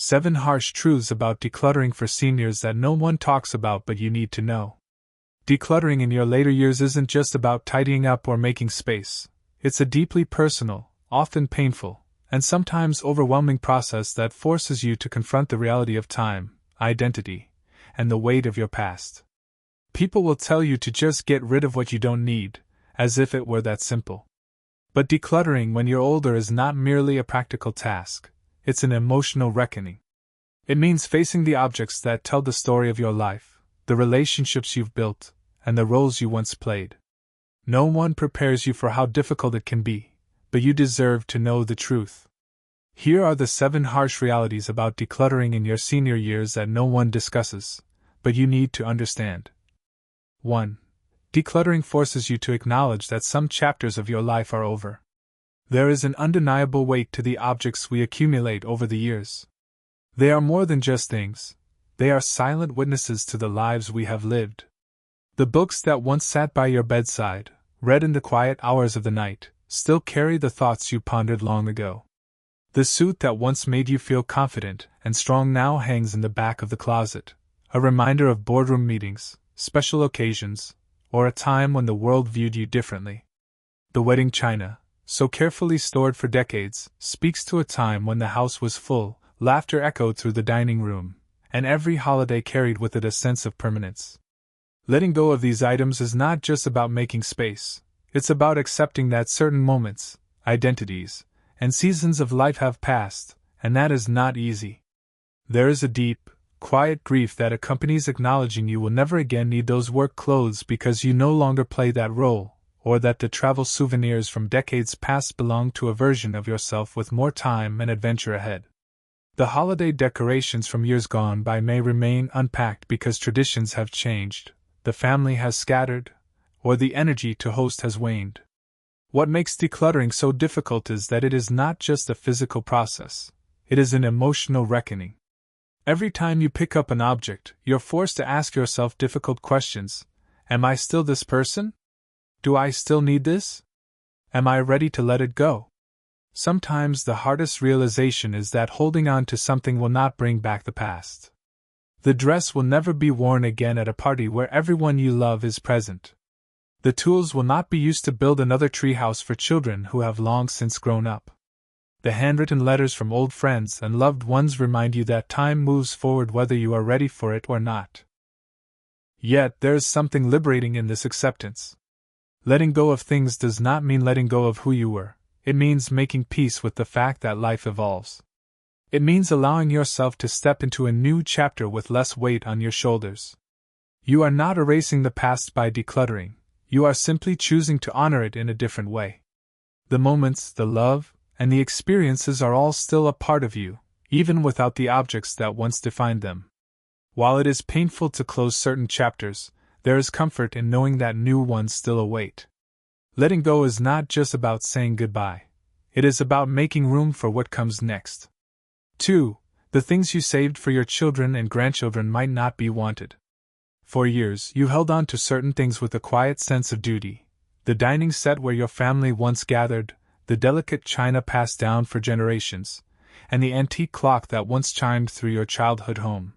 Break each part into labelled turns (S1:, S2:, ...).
S1: 7 harsh truths about decluttering for seniors that no one talks about but you need to know. Decluttering in your later years isn't just about tidying up or making space. It's a deeply personal, often painful, and sometimes overwhelming process that forces you to confront the reality of time, identity, and the weight of your past. People will tell you to just get rid of what you don't need, as if it were that simple. But decluttering when you're older is not merely a practical task, it's an emotional reckoning. It means facing the objects that tell the story of your life, the relationships you've built, and the roles you once played. No one prepares you for how difficult it can be, but you deserve to know the truth. Here are the 7 harsh realities about decluttering in your senior years that no one discusses, but you need to understand. 1. Decluttering forces you to acknowledge that some chapters of your life are over. There is an undeniable weight to the objects we accumulate over the years. They are more than just things. They are silent witnesses to the lives we have lived. The books that once sat by your bedside, read in the quiet hours of the night, still carry the thoughts you pondered long ago. The suit that once made you feel confident and strong now hangs in the back of the closet, a reminder of boardroom meetings, special occasions, or a time when the world viewed you differently. The wedding china, so carefully stored for decades, speaks to a time when the house was full, laughter echoed through the dining room, and every holiday carried with it a sense of permanence. Letting go of these items is not just about making space, it's about accepting that certain moments, identities, and seasons of life have passed, and that is not easy. There is a deep, quiet grief that accompanies acknowledging you will never again need those work clothes because you no longer play that role, or that the travel souvenirs from decades past belong to a version of yourself with more time and adventure ahead. The holiday decorations from years gone by may remain unpacked because traditions have changed, the family has scattered, or the energy to host has waned. What makes decluttering so difficult is that it is not just a physical process, it is an emotional reckoning. Every time you pick up an object, you're forced to ask yourself difficult questions. Am I still this person? Do I still need this? Am I ready to let it go? Sometimes the hardest realization is that holding on to something will not bring back the past. The dress will never be worn again at a party where everyone you love is present. The tools will not be used to build another treehouse for children who have long since grown up. The handwritten letters from old friends and loved ones remind you that time moves forward whether you are ready for it or not. Yet there is something liberating in this acceptance. Letting go of things does not mean letting go of who you were, it means making peace with the fact that life evolves. It means allowing yourself to step into a new chapter with less weight on your shoulders. You are not erasing the past by decluttering, you are simply choosing to honor it in a different way. The moments, the love, and the experiences are all still a part of you, even without the objects that once defined them. While it is painful to close certain chapters, there is comfort in knowing that new ones still await. Letting go is not just about saying goodbye. It is about making room for what comes next. 2. The things you saved for your children and grandchildren might not be wanted. For years, you held on to certain things with a quiet sense of duty. The dining set where your family once gathered, the delicate china passed down for generations, and the antique clock that once chimed through your childhood home.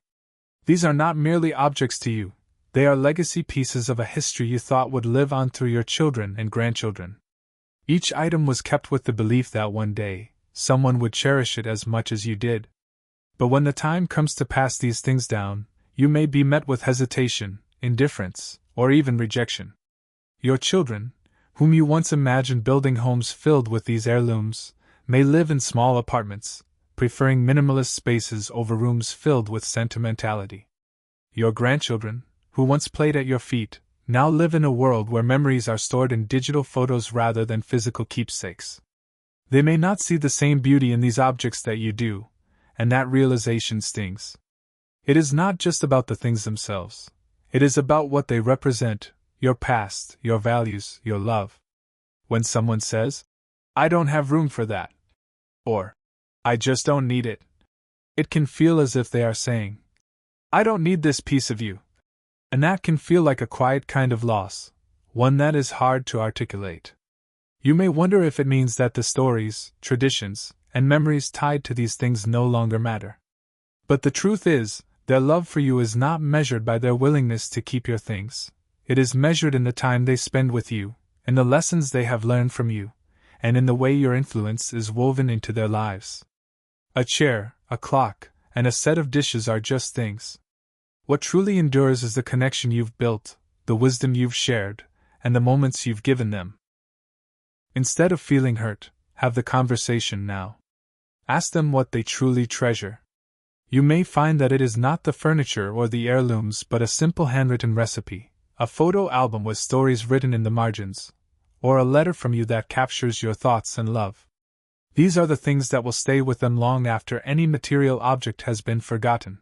S1: These are not merely objects to you. They are legacy pieces of a history you thought would live on through your children and grandchildren. Each item was kept with the belief that one day, someone would cherish it as much as you did. But when the time comes to pass these things down, you may be met with hesitation, indifference, or even rejection. Your children, whom you once imagined building homes filled with these heirlooms, may live in small apartments, preferring minimalist spaces over rooms filled with sentimentality. Your grandchildren, who once played at your feet, now live in a world where memories are stored in digital photos rather than physical keepsakes. They may not see the same beauty in these objects that you do, and that realization stings. It is not just about the things themselves. It is about what they represent, your past, your values, your love. When someone says, "I don't have room for that," or "I just don't need it," it can feel as if they are saying, "I don't need this piece of you." And that can feel like a quiet kind of loss, one that is hard to articulate. You may wonder if it means that the stories, traditions, and memories tied to these things no longer matter. But the truth is, their love for you is not measured by their willingness to keep your things. It is measured in the time they spend with you, in the lessons they have learned from you, and in the way your influence is woven into their lives. A chair, a clock, and a set of dishes are just things. What truly endures is the connection you've built, the wisdom you've shared, and the moments you've given them. Instead of feeling hurt, have the conversation now. Ask them what they truly treasure. You may find that it is not the furniture or the heirlooms but a simple handwritten recipe, a photo album with stories written in the margins, or a letter from you that captures your thoughts and love. These are the things that will stay with them long after any material object has been forgotten.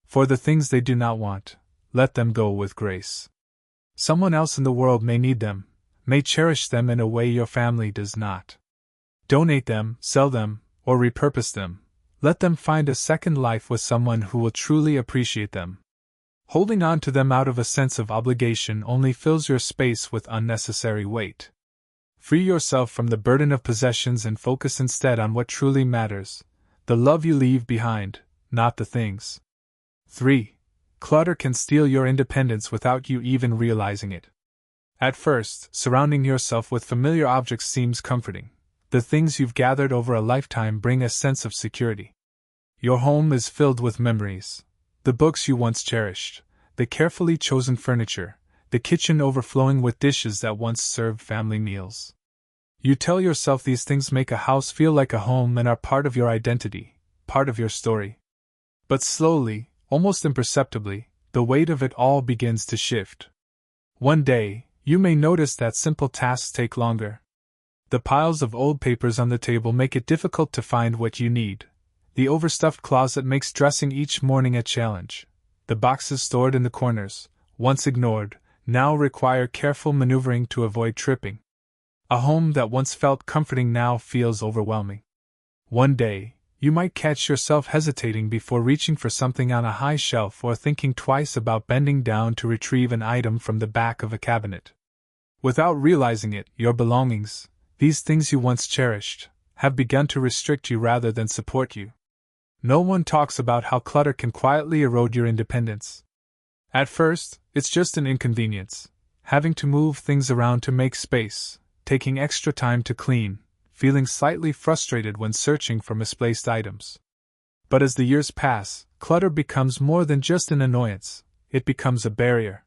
S1: For the things they do not want, let them go with grace. Someone else in the world may need them, may cherish them in a way your family does not. Donate them, sell them, or repurpose them. Let them find a second life with someone who will truly appreciate them. Holding on to them out of a sense of obligation only fills your space with unnecessary weight. Free yourself from the burden of possessions and focus instead on what truly matters, the love you leave behind, not the things. 3. Clutter can steal your independence without you even realizing it. At first, surrounding yourself with familiar objects seems comforting. The things you've gathered over a lifetime bring a sense of security. Your home is filled with memories. The books you once cherished, the carefully chosen furniture, the kitchen overflowing with dishes that once served family meals. You tell yourself these things make a house feel like a home and are part of your identity, part of your story. But slowly, almost imperceptibly, the weight of it all begins to shift. One day, you may notice that simple tasks take longer. The piles of old papers on the table make it difficult to find what you need. The overstuffed closet makes dressing each morning a challenge. The boxes stored in the corners, once ignored, now require careful maneuvering to avoid tripping. A home that once felt comforting now feels overwhelming. One day, you might catch yourself hesitating before reaching for something on a high shelf or thinking twice about bending down to retrieve an item from the back of a cabinet. Without realizing it, your belongings, these things you once cherished, have begun to restrict you rather than support you. No one talks about how clutter can quietly erode your independence. At first, it's just an inconvenience, having to move things around to make space, taking extra time to clean, feeling slightly frustrated when searching for misplaced items. But as the years pass, clutter becomes more than just an annoyance, it becomes a barrier.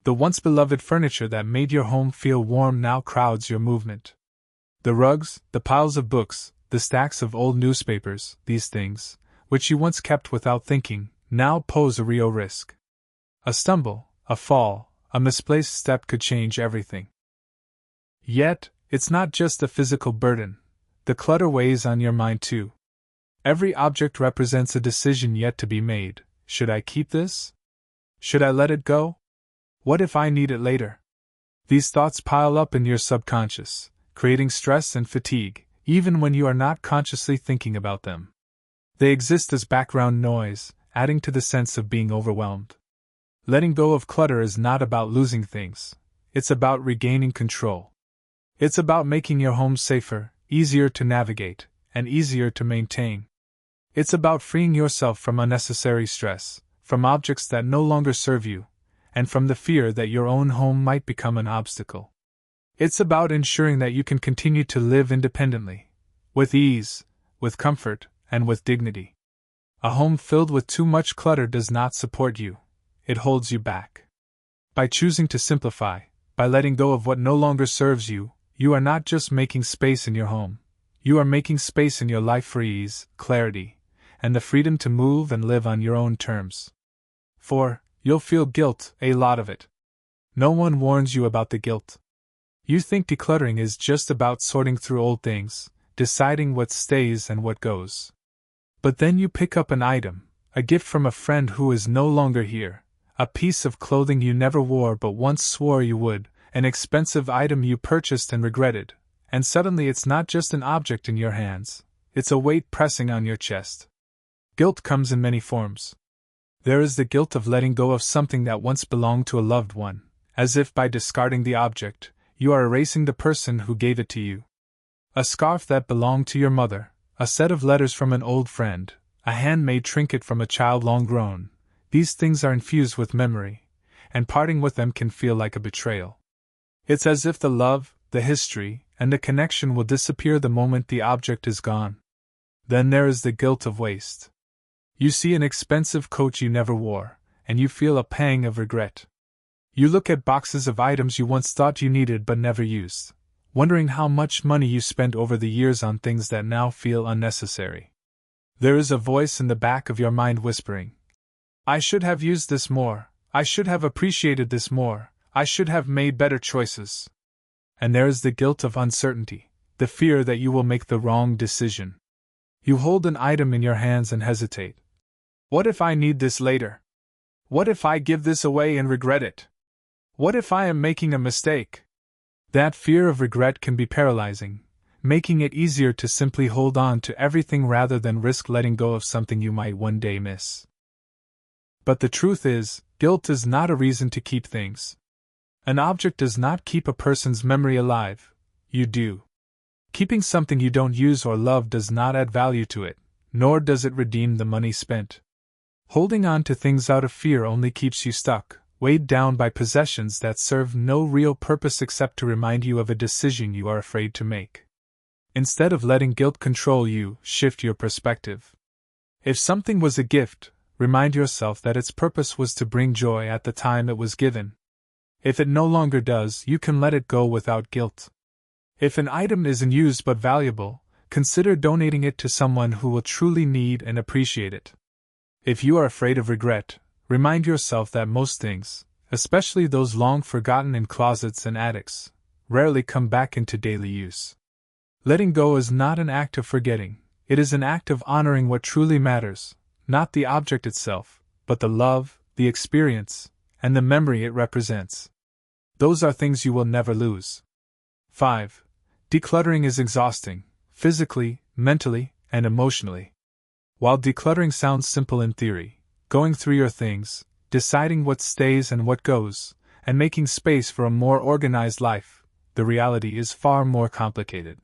S1: The once beloved furniture that made your home feel warm now crowds your movement. The rugs, the piles of books, the stacks of old newspapers, these things, which you once kept without thinking, now pose a real risk. A stumble, a fall, a misplaced step could change everything. Yet, it's not just a physical burden. The clutter weighs on your mind too. Every object represents a decision yet to be made. Should I keep this? Should I let it go? What if I need it later? These thoughts pile up in your subconscious, creating stress and fatigue, even when you are not consciously thinking about them. They exist as background noise, adding to the sense of being overwhelmed. Letting go of clutter is not about losing things. It's about regaining control. It's about making your home safer, easier to navigate, and easier to maintain. It's about freeing yourself from unnecessary stress, from objects that no longer serve you, and from the fear that your own home might become an obstacle. It's about ensuring that you can continue to live independently, with ease, with comfort, and with dignity. A home filled with too much clutter does not support you, it holds you back. By choosing to simplify, by letting go of what no longer serves you, you are not just making space in your home, you are making space in your life for ease, clarity, and the freedom to move and live on your own terms. For, you'll feel guilt, a lot of it. No one warns you about the guilt. You think decluttering is just about sorting through old things, deciding what stays and what goes. But then you pick up an item, a gift from a friend who is no longer here, a piece of clothing you never wore but once swore you would, an expensive item you purchased and regretted, and suddenly it's not just an object in your hands, it's a weight pressing on your chest. Guilt comes in many forms. There is the guilt of letting go of something that once belonged to a loved one, as if by discarding the object, you are erasing the person who gave it to you. A scarf that belonged to your mother, a set of letters from an old friend, a handmade trinket from a child long grown. These things are infused with memory, and parting with them can feel like a betrayal. It's as if the love, the history, and the connection will disappear the moment the object is gone. Then there is the guilt of waste. You see an expensive coat you never wore, and you feel a pang of regret. You look at boxes of items you once thought you needed but never used, wondering how much money you spent over the years on things that now feel unnecessary. There is a voice in the back of your mind whispering, "I should have used this more, I should have appreciated this more, I should have made better choices." And there is the guilt of uncertainty, the fear that you will make the wrong decision. You hold an item in your hands and hesitate. What if I need this later? What if I give this away and regret it? What if I am making a mistake? That fear of regret can be paralyzing, making it easier to simply hold on to everything rather than risk letting go of something you might one day miss. But the truth is, guilt is not a reason to keep things. An object does not keep a person's memory alive, you do. Keeping something you don't use or love does not add value to it, nor does it redeem the money spent. Holding on to things out of fear only keeps you stuck, weighed down by possessions that serve no real purpose except to remind you of a decision you are afraid to make. Instead of letting guilt control you, shift your perspective. If something was a gift, remind yourself that its purpose was to bring joy at the time it was given. If it no longer does, you can let it go without guilt. If an item isn't used but valuable, consider donating it to someone who will truly need and appreciate it. If you are afraid of regret, remind yourself that most things, especially those long forgotten in closets and attics, rarely come back into daily use. Letting go is not an act of forgetting, it is an act of honoring what truly matters, not the object itself, but the love, the experience, and the memory it represents. Those are things you will never lose. 5. Decluttering is exhausting, physically, mentally, and emotionally. While decluttering sounds simple in theory, going through your things, deciding what stays and what goes, and making space for a more organized life, the reality is far more complicated.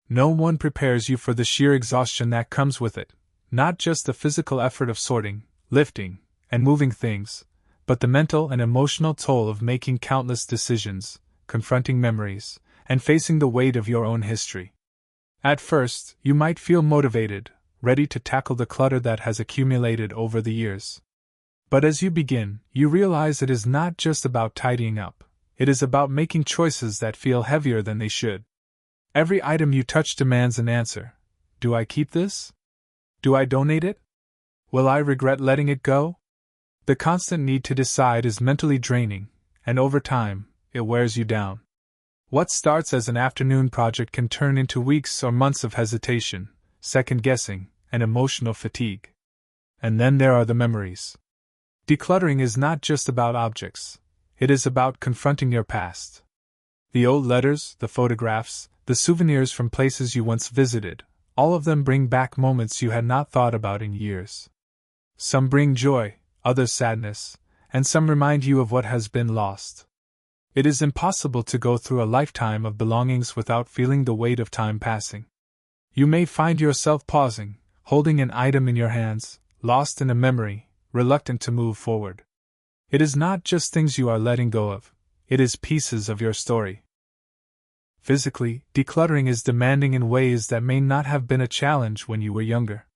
S1: No one prepares you for the sheer exhaustion that comes with it, not just the physical effort of sorting, lifting, and moving things, but the mental and emotional toll of making countless decisions, confronting memories, and facing the weight of your own history. At first, you might feel motivated, ready to tackle the clutter that has accumulated over the years. But as you begin, you realize it is not just about tidying up, it is about making choices that feel heavier than they should. Every item you touch demands an answer. Do I keep this? Do I donate it? Will I regret letting it go? The constant need to decide is mentally draining, and over time, it wears you down. What starts as an afternoon project can turn into weeks or months of hesitation, second-guessing, and emotional fatigue. And then there are the memories. Decluttering is not just about objects, it is about confronting your past. The old letters, the photographs, the souvenirs from places you once visited, all of them bring back moments you had not thought about in years. Some bring joy, others sadness, and some remind you of what has been lost. It is impossible to go through a lifetime of belongings without feeling the weight of time passing. You may find yourself pausing, holding an item in your hands, lost in a memory, reluctant to move forward. It is not just things you are letting go of, it is pieces of your story. Physically, decluttering is demanding in ways that may not have been a challenge when you were younger.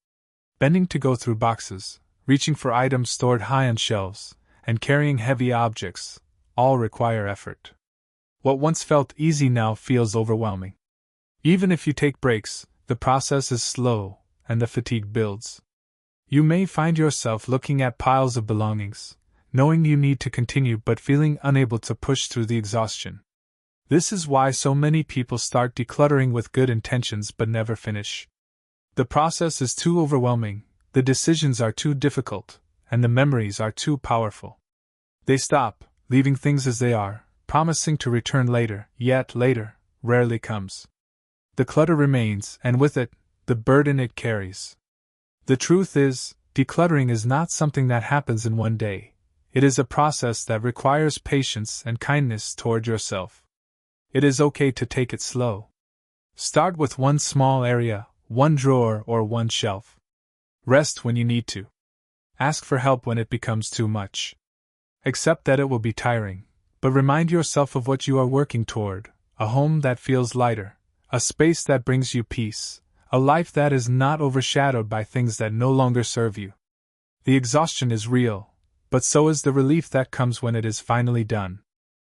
S1: Bending to go through boxes, reaching for items stored high on shelves, and carrying heavy objects, all require effort. What once felt easy now feels overwhelming. Even if you take breaks, the process is slow, and the fatigue builds. You may find yourself looking at piles of belongings, knowing you need to continue but feeling unable to push through the exhaustion. This is why so many people start decluttering with good intentions but never finish. The process is too overwhelming, the decisions are too difficult, and the memories are too powerful. They stop, leaving things as they are, promising to return later, yet later rarely comes. The clutter remains, and with it, the burden it carries. The truth is, decluttering is not something that happens in one day. It is a process that requires patience and kindness toward yourself. It is okay to take it slow. Start with one small area, one drawer or one shelf. Rest when you need to. Ask for help when it becomes too much. Accept that it will be tiring, but remind yourself of what you are working toward: a home that feels lighter, a space that brings you peace, a life that is not overshadowed by things that no longer serve you. The exhaustion is real, but so is the relief that comes when it is finally done.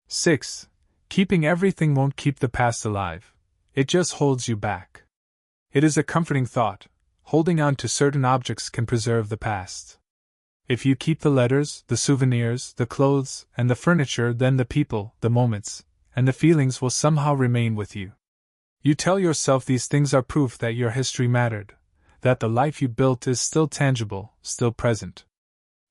S1: 6. Keeping everything won't keep the past alive. It just holds you back. It is a comforting thought. Holding on to certain objects can preserve the past. If you keep the letters, the souvenirs, the clothes, and the furniture, then the people, the moments, and the feelings will somehow remain with you. You tell yourself these things are proof that your history mattered, that the life you built is still tangible, still present.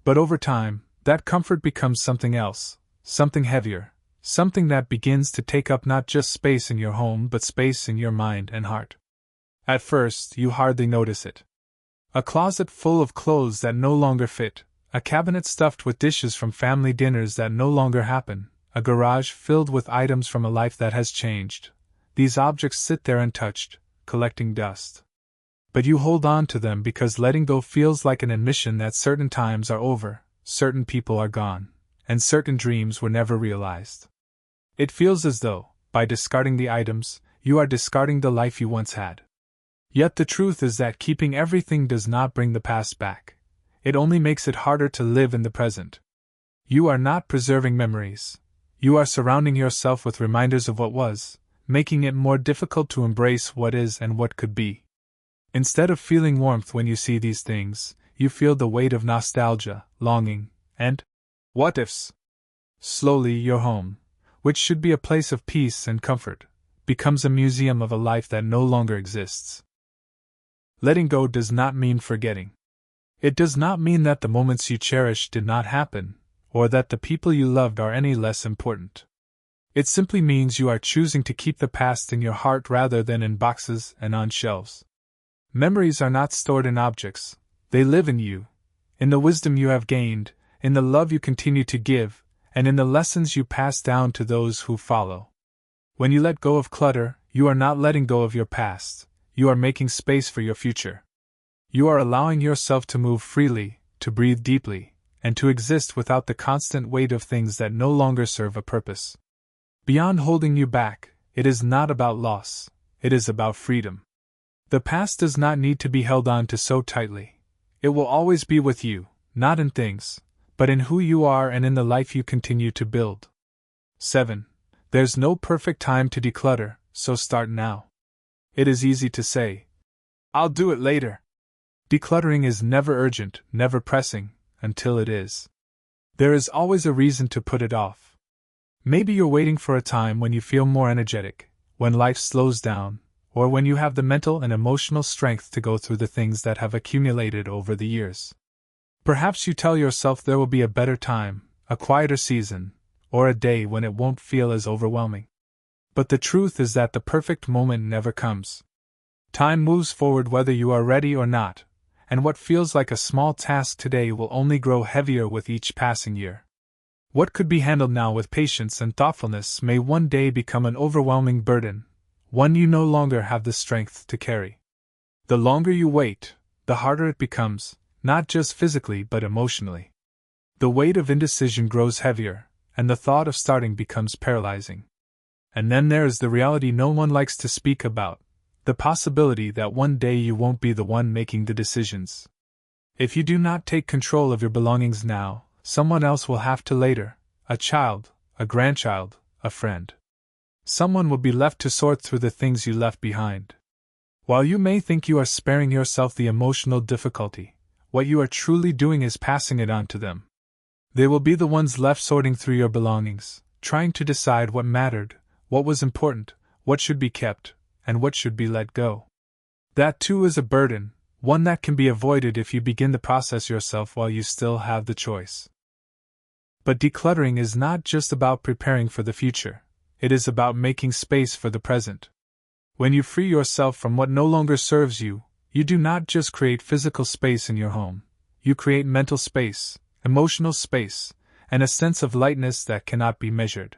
S1: But over time, that comfort becomes something else, something heavier, something that begins to take up not just space in your home but space in your mind and heart. At first, you hardly notice it. A closet full of clothes that no longer fit, a cabinet stuffed with dishes from family dinners that no longer happen, a garage filled with items from a life that has changed. These objects sit there untouched, collecting dust. But you hold on to them because letting go feels like an admission that certain times are over, certain people are gone, and certain dreams were never realized. It feels as though, by discarding the items, you are discarding the life you once had. Yet the truth is that keeping everything does not bring the past back. It only makes it harder to live in the present. You are not preserving memories. You are surrounding yourself with reminders of what was, making it more difficult to embrace what is and what could be. Instead of feeling warmth when you see these things, you feel the weight of nostalgia, longing, and what-ifs. Slowly your home, which should be a place of peace and comfort, becomes a museum of a life that no longer exists. Letting go does not mean forgetting. It does not mean that the moments you cherish did not happen, or that the people you loved are any less important. It simply means you are choosing to keep the past in your heart rather than in boxes and on shelves. Memories are not stored in objects, they live in you, in the wisdom you have gained, in the love you continue to give, and in the lessons you pass down to those who follow. When you let go of clutter, you are not letting go of your past. You are making space for your future. You are allowing yourself to move freely, to breathe deeply, and to exist without the constant weight of things that no longer serve a purpose. Beyond holding you back, it is not about loss, it is about freedom. The past does not need to be held on to so tightly. It will always be with you, not in things, but in who you are and in the life you continue to build. 7. There's no perfect time to declutter, so start now. It is easy to say, "I'll do it later." Decluttering is never urgent, never pressing, until it is. There is always a reason to put it off. Maybe you're waiting for a time when you feel more energetic, when life slows down, or when you have the mental and emotional strength to go through the things that have accumulated over the years. Perhaps you tell yourself there will be a better time, a quieter season, or a day when it won't feel as overwhelming. But the truth is that the perfect moment never comes. Time moves forward whether you are ready or not, and what feels like a small task today will only grow heavier with each passing year. What could be handled now with patience and thoughtfulness may one day become an overwhelming burden, one you no longer have the strength to carry. The longer you wait, the harder it becomes, not just physically but emotionally. The weight of indecision grows heavier, and the thought of starting becomes paralyzing. And then there is the reality no one likes to speak about, the possibility that one day you won't be the one making the decisions. If you do not take control of your belongings now, someone else will have to later, a child, a grandchild, a friend. Someone will be left to sort through the things you left behind. While you may think you are sparing yourself the emotional difficulty, what you are truly doing is passing it on to them. They will be the ones left sorting through your belongings, trying to decide what mattered, what was important, what should be kept, and what should be let go. That too is a burden, one that can be avoided if you begin the process yourself while you still have the choice. But decluttering is not just about preparing for the future, it is about making space for the present. When you free yourself from what no longer serves you, you do not just create physical space in your home, you create mental space, emotional space, and a sense of lightness that cannot be measured.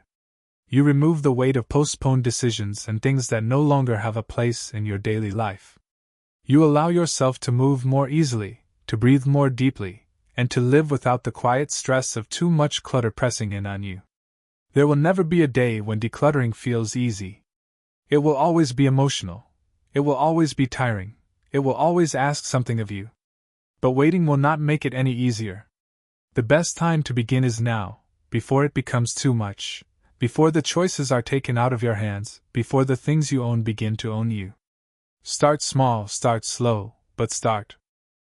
S1: You remove the weight of postponed decisions and things that no longer have a place in your daily life. You allow yourself to move more easily, to breathe more deeply, and to live without the quiet stress of too much clutter pressing in on you. There will never be a day when decluttering feels easy. It will always be emotional. It will always be tiring. It will always ask something of you. But waiting will not make it any easier. The best time to begin is now, before it becomes too much, before the choices are taken out of your hands, before the things you own begin to own you. Start small, start slow, but start.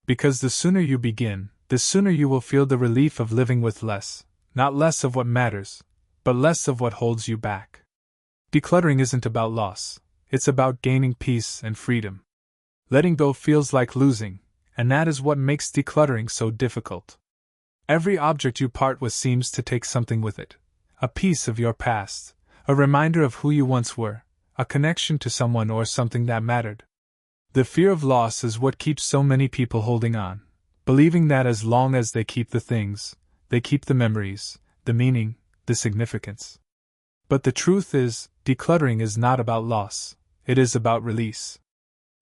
S1: Because the sooner you begin, the sooner you will feel the relief of living with less, not less of what matters, but less of what holds you back. Decluttering isn't about loss, it's about gaining peace and freedom. Letting go feels like losing, and that is what makes decluttering so difficult. Every object you part with seems to take something with it. A piece of your past, a reminder of who you once were, a connection to someone or something that mattered. The fear of loss is what keeps so many people holding on, believing that as long as they keep the things, they keep the memories, the meaning, the significance. But the truth is, decluttering is not about loss, it is about release.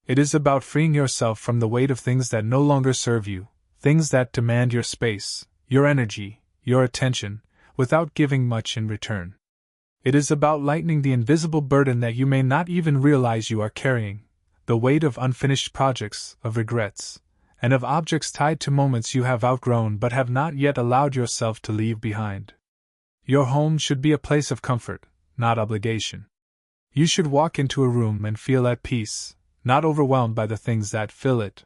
S1: It is about freeing yourself from the weight of things that no longer serve you, things that demand your space, your energy, your attention, without giving much in return. It is about lightening the invisible burden that you may not even realize you are carrying, the weight of unfinished projects, of regrets, and of objects tied to moments you have outgrown but have not yet allowed yourself to leave behind. Your home should be a place of comfort, not obligation. You should walk into a room and feel at peace, not overwhelmed by the things that fill it.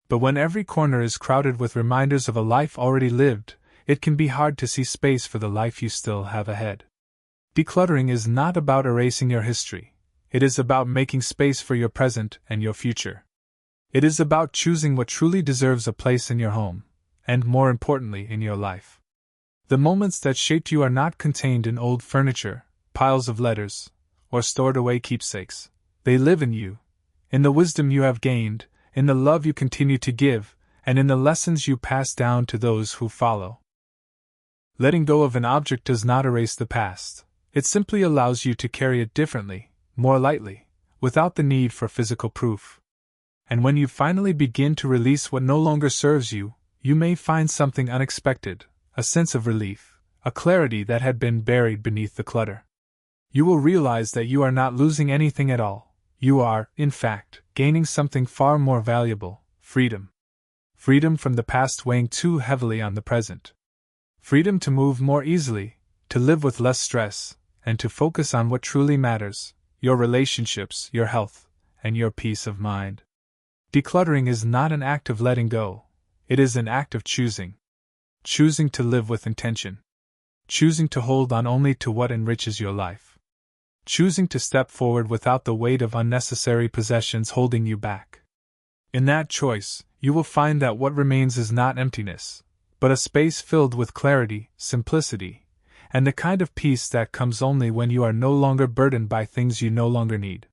S1: But when every corner is crowded with reminders of a life already lived, it can be hard to see space for the life you still have ahead. Decluttering is not about erasing your history. It is about making space for your present and your future. It is about choosing what truly deserves a place in your home, and more importantly, in your life. The moments that shaped you are not contained in old furniture, piles of letters, or stored away keepsakes. They live in you, in the wisdom you have gained, in the love you continue to give, and in the lessons you pass down to those who follow. Letting go of an object does not erase the past. It simply allows you to carry it differently, more lightly, without the need for physical proof. And when you finally begin to release what no longer serves you, you may find something unexpected, a sense of relief, a clarity that had been buried beneath the clutter. You will realize that you are not losing anything at all. You are, in fact, gaining something far more valuable: freedom. Freedom from the past weighing too heavily on the present. Freedom to move more easily, to live with less stress, and to focus on what truly matters: your relationships, your health, and your peace of mind. Decluttering is not an act of letting go, it is an act of choosing. Choosing to live with intention. Choosing to hold on only to what enriches your life. Choosing to step forward without the weight of unnecessary possessions holding you back. In that choice, you will find that what remains is not emptiness, but a space filled with clarity, simplicity, and the kind of peace that comes only when you are no longer burdened by things you no longer need.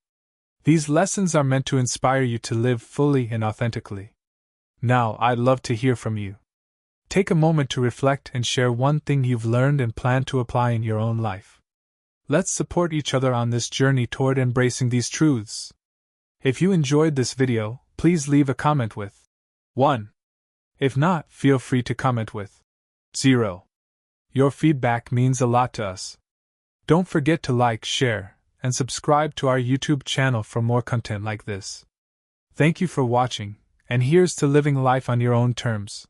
S1: These lessons are meant to inspire you to live fully and authentically. Now, I'd love to hear from you. Take a moment to reflect and share one thing you've learned and plan to apply in your own life. Let's support each other on this journey toward embracing these truths. If you enjoyed this video, please leave a comment with 1. If not, feel free to comment with 0. Your feedback means a lot to us. Don't forget to like, share, and subscribe to our YouTube channel for more content like this. Thank you for watching, and here's to living life on your own terms.